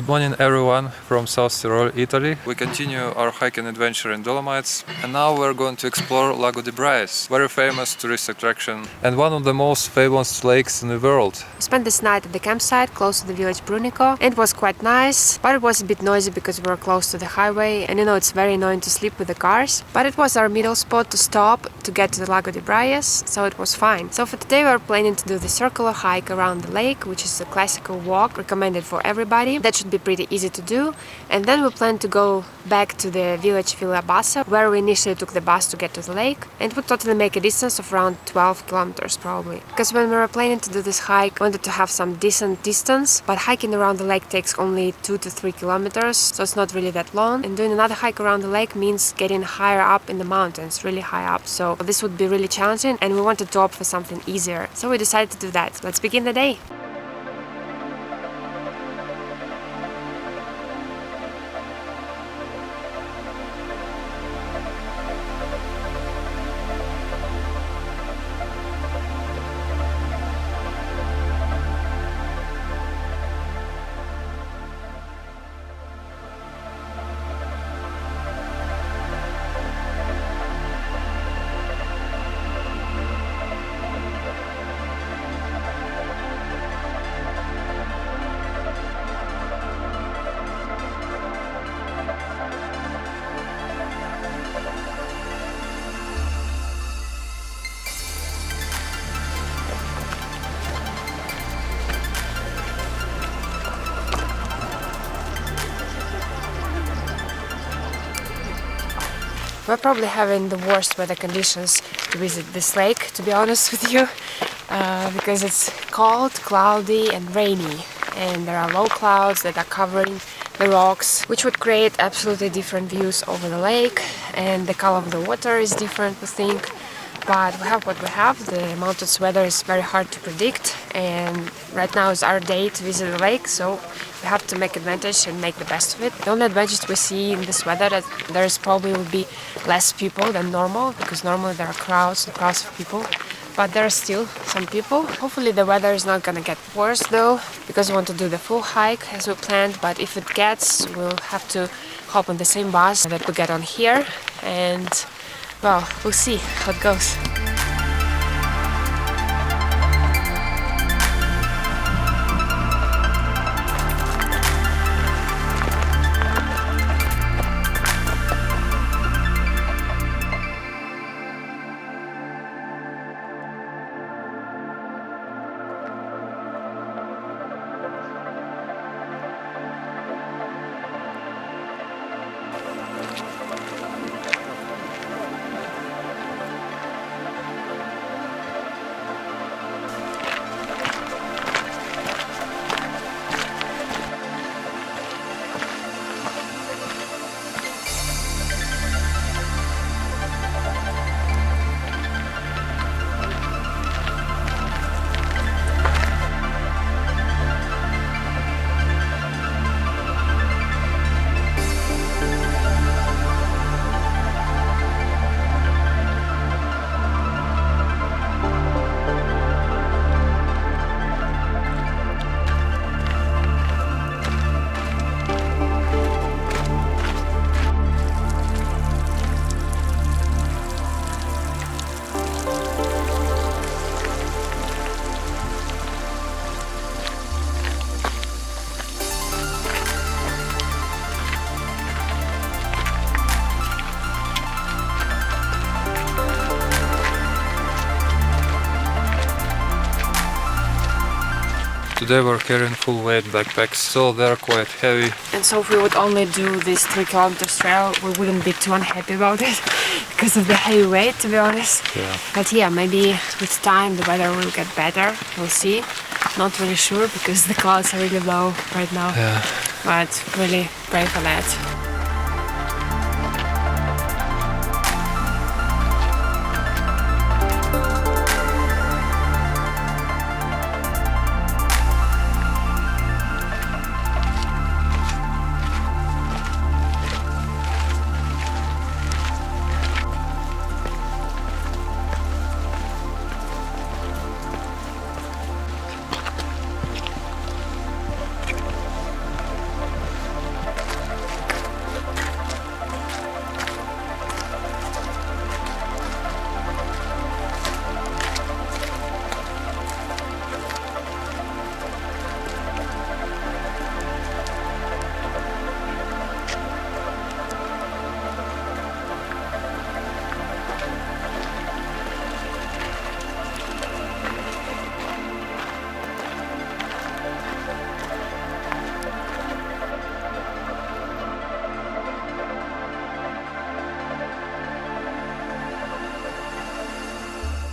Good morning everyone from South Tyrol, Italy. We continue our hiking adventure in Dolomites, and now we're going to explore Lago di Braies, very famous tourist attraction and one of the most famous lakes in the world. We spent this night at the campsite close to the village Brunico, and it was quite nice, but it was a bit noisy because we were close to the highway, and it's very annoying to sleep with the cars. But it was our middle spot to stop to get to the Lago di Braies, so it was fine. So for today we're planning to do the circular hike around the lake, which is a classical walk recommended for everybody. That should be pretty easy to do. And then we plan to go back to the village Villa Bassa, where we initially took the bus to get to the lake, and it would totally make a distance of around 12 kilometers probably. Because when we were planning to do this hike, we wanted to have some decent distance, but hiking around the lake takes only 2 to 3 kilometers, so it's not really that long. And doing another hike around the lake means getting higher up in the mountains, really high up. So this would be really challenging, and we wanted to opt for something easier. So we decided to do that. Let's begin the day. We're probably having the worst weather conditions to visit this lake, to be honest with you, because it's cold, cloudy and rainy, and there are low clouds that are covering the rocks, which would create absolutely different views over the lake, and the color of the water is different, we think. But we have what we have. The mountain's weather is very hard to predict, and right now is our day to visit the lake, so we have to make advantage and make the best of it. The only advantage we see in this weather that there's probably will be less people than normal, because normally there are crowds and crowds of people, but there are still some people. Hopefully the weather is not gonna get worse though, because we want to do the full hike as we planned, but if it gets, we'll have to hop on the same bus that we get on here, and well, we'll see how it goes. Today we're carrying full weight backpacks, so they're quite heavy. And so if we would only do this 3 kilometers trail, we wouldn't be too unhappy about it because of the heavy weight, to be honest. Yeah. But yeah, maybe with time the weather will get better, we'll see. Not really sure because the clouds are really low right now. Yeah. But really pray for that.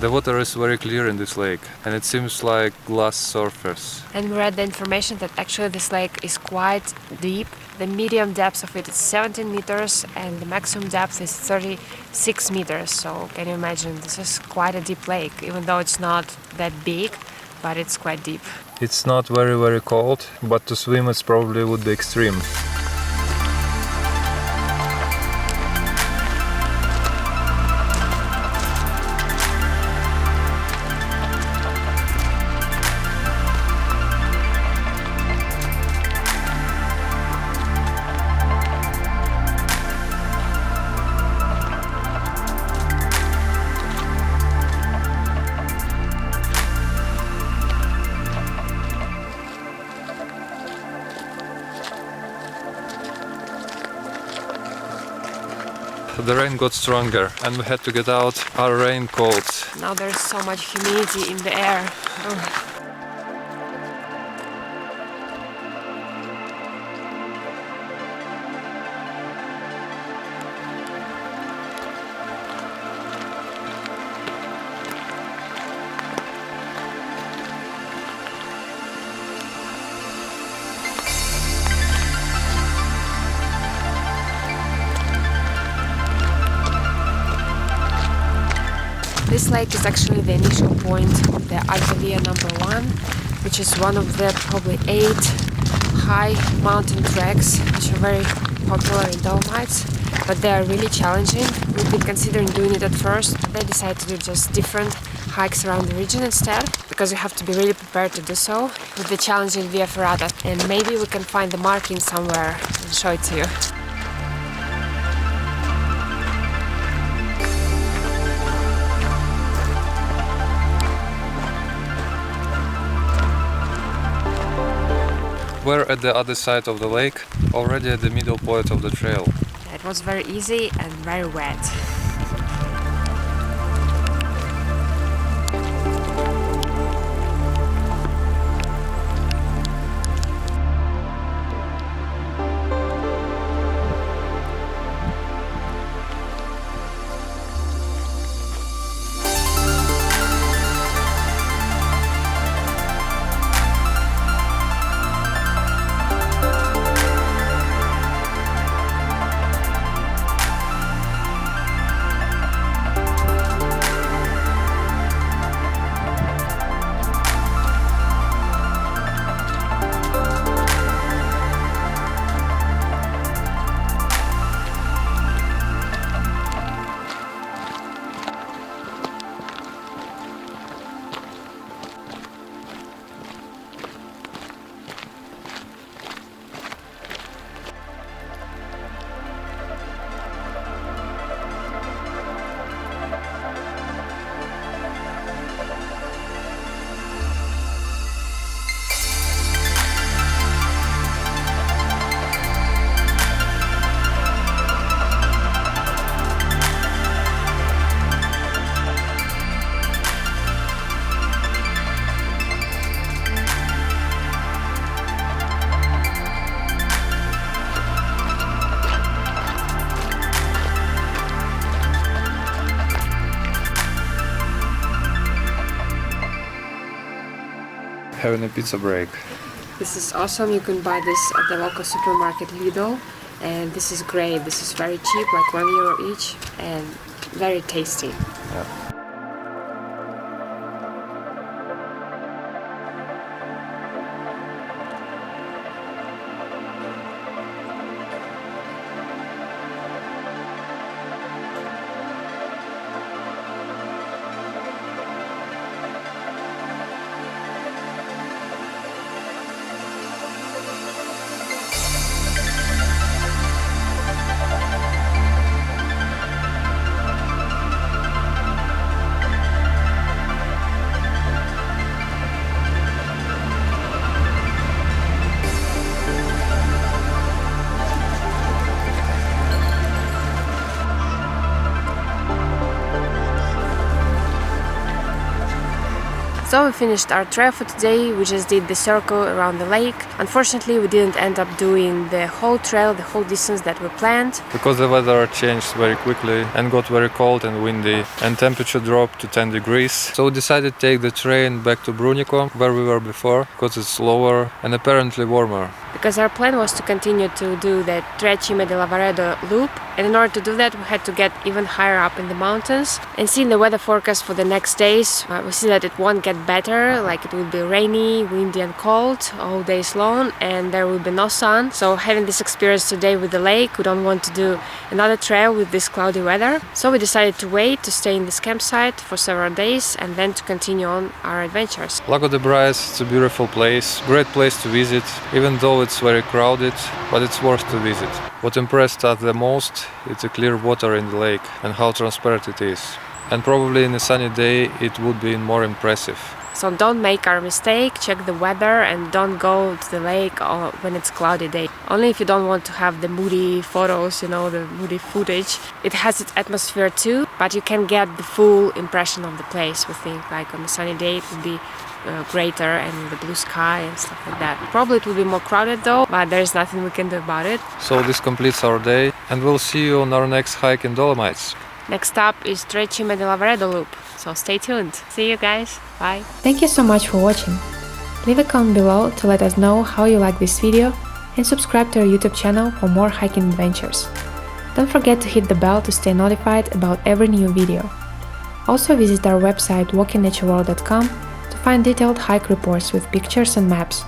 The water is very clear in this lake and it seems like glass surface. And we read the information that actually this lake is quite deep. The medium depth of it is 17 meters and the maximum depth is 36 meters. So can you imagine, this is quite a deep lake, even though it's not that big, but it's quite deep. It's not very cold, but to swim it probably would be extreme. The rain got stronger and we had to get out our raincoats. Now there's so much humidity in the air. Ugh. This lake is actually the initial point of the Via #1, which is one of the probably 8 high mountain treks which are very popular in Dolomites, but they are really challenging. We've been considering doing it at first, but they decided to do just different hikes around the region instead, because you have to be really prepared to do so with the challenging Via Ferrata, and maybe we can find the marking somewhere and show it to you. We're at the other side of the lake, already at the middle point of the trail. It was very easy and very wet. Having a pizza break. This is awesome. You can buy this at the local supermarket Lidl, and this is great. This is very cheap, like €1 each, and very tasty. Yeah. So we finished our trail for today. We just did the circle around the lake. Unfortunately, we didn't end up doing the whole trail, the whole distance that we planned. Because the weather changed very quickly and got very cold and windy and temperature dropped to 10 degrees. So we decided to take the train back to Brunico, where we were before, because it's slower and apparently warmer. Because our plan was to continue to do the Trecime de Lavaredo loop, and in order to do that we had to get even higher up in the mountains. And seeing the weather forecast for the next days, we see that it won't get better, like it will be rainy, windy and cold all days long, and there will be no sun. So having this experience today with the lake, we don't want to do another trail with this cloudy weather. So we decided to wait, to stay in this campsite for several days and then to continue on our adventures. Lago di Braies is a beautiful place, great place to visit, even though it's very crowded, but it's worth to visit. What impressed us the most is the clear water in the lake and how transparent it is. And probably in a sunny day it would be more impressive. So don't make our mistake, check the weather and don't go to the lake when it's cloudy day. Only if you don't want to have the moody photos, the moody footage. It has its atmosphere too, but you can get the full impression of the place. We think like on a sunny day it would be greater and the blue sky and stuff like that. Probably it will be more crowded though, but there's nothing we can do about it. So this completes our day and we'll see you on our next hike in Dolomites. Next stop is Trecime de Lavaredo loop, so stay tuned. See you guys, bye! Thank you so much for watching. Leave a comment below to let us know how you like this video and subscribe to our YouTube channel for more hiking adventures. Don't forget to hit the bell to stay notified about every new video. Also visit our website walkingnatureworld.com to find detailed hike reports with pictures and maps.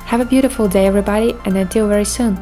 Have a beautiful day everybody, and until very soon!